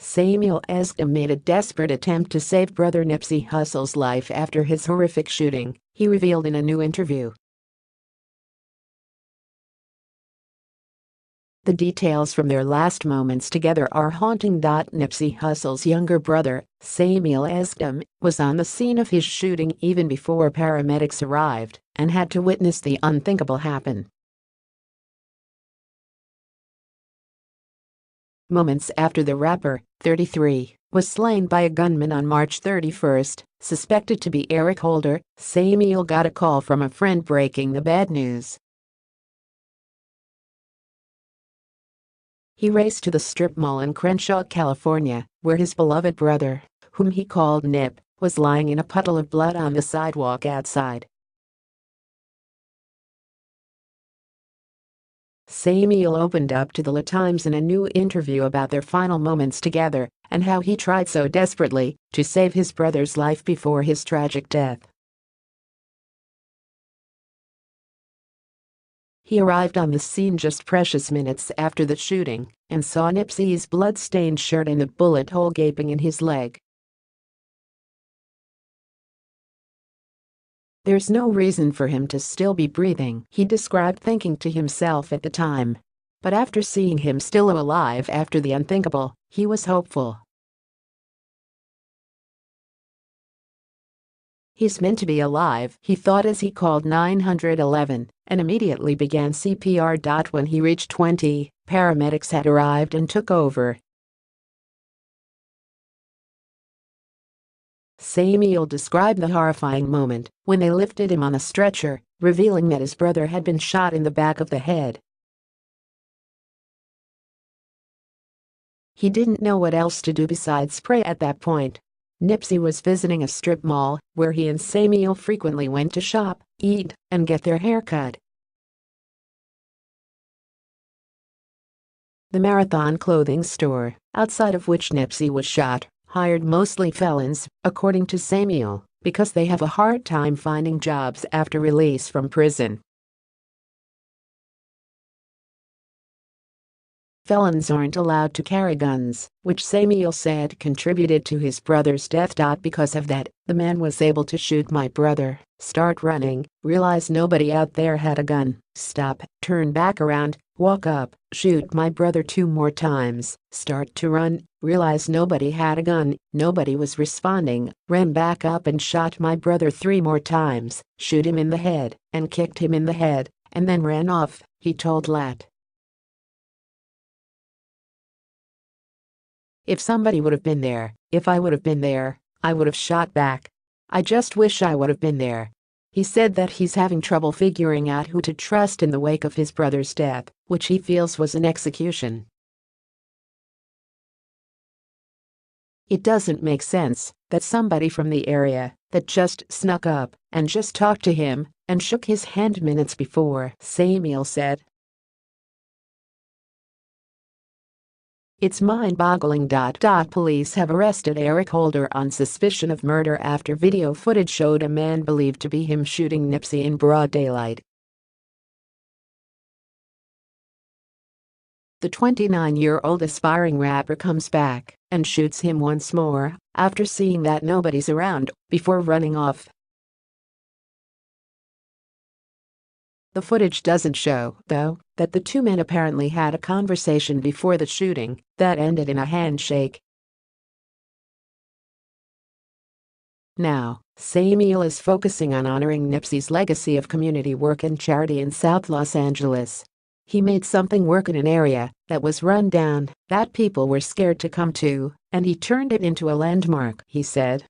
Samiel Asghedom made a desperate attempt to save brother Nipsey Hussle's life after his horrific shooting, he revealed in a new interview. The details from their last moments together are haunting. Nipsey Hussle's younger brother, Samiel Asghedom, was on the scene of his shooting even before paramedics arrived and had to witness the unthinkable happen. Moments after the rapper, 33, was slain by a gunman on March 31, suspected to be Eric Holder, Samiel got a call from a friend breaking the bad news. He raced to the strip mall in Crenshaw, California, where his beloved brother, whom he called Nip, was lying in a puddle of blood on the sidewalk outside. Samiel opened up to the *LIKE Times in a new interview about their final moments together and how he tried so desperately to save his brother's life before his tragic death. He arrived on the scene just precious minutes after the shooting and saw Nipsey's blood-stained shirt and the bullet hole gaping in his leg. "There's no reason for him to still be breathing," he described, thinking to himself at the time. But after seeing him still alive after the unthinkable, he was hopeful. "He's meant to be alive," he thought as he called 911 and immediately began CPR. When he reached 20, paramedics had arrived and took over. Samiel described the horrifying moment when they lifted him on a stretcher, revealing that his brother had been shot in the back of the head. He didn't know what else to do besides pray at that point. Nipsey was visiting a strip mall where he and Samiel frequently went to shop, eat, and get their hair cut. The Marathon clothing store, outside of which Nipsey was shot, hired mostly felons, according to Samiel, because they have a hard time finding jobs after release from prison. Felons aren't allowed to carry guns, which Samiel said contributed to his brother's death. Because of that, the man was able to shoot my brother, start running, realize nobody out there had a gun, stop, turn back around, walk up, shoot my brother 2 more times, start to run, realize nobody had a gun, nobody was responding, ran back up and shot my brother 3 more times, shoot him in the head, and kicked him in the head, and then ran off," he told LIKE. "If somebody would have been there, if I would have been there, I would have shot back. I just wish I would have been there." He said that he's having trouble figuring out who to trust in the wake of his brother's death, which he feels was an execution. "It doesn't make sense that somebody from the area that just snuck up and just talked to him and shook his hand minutes before," Samiel said. "It's mind-boggling. Police have arrested Eric Holder on suspicion of murder after video footage showed a man believed to be him shooting Nipsey in broad daylight." The 29-year-old aspiring rapper comes back and shoots him once more after seeing that nobody's around before running off. The footage doesn't show, though, that the 2 men apparently had a conversation before the shooting that ended in a handshake. Now, Samiel is focusing on honoring Nipsey's legacy of community work and charity in South Los Angeles. He made something work in an area that was run down, that people were scared to come to, and he turned it into a landmark, he said.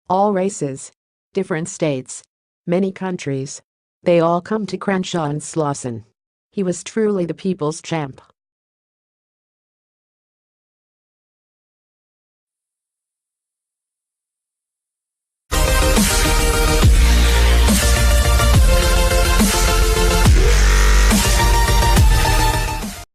"All races, different states, many countries, they all come to Crenshaw and Slauson. He was truly the people's champ."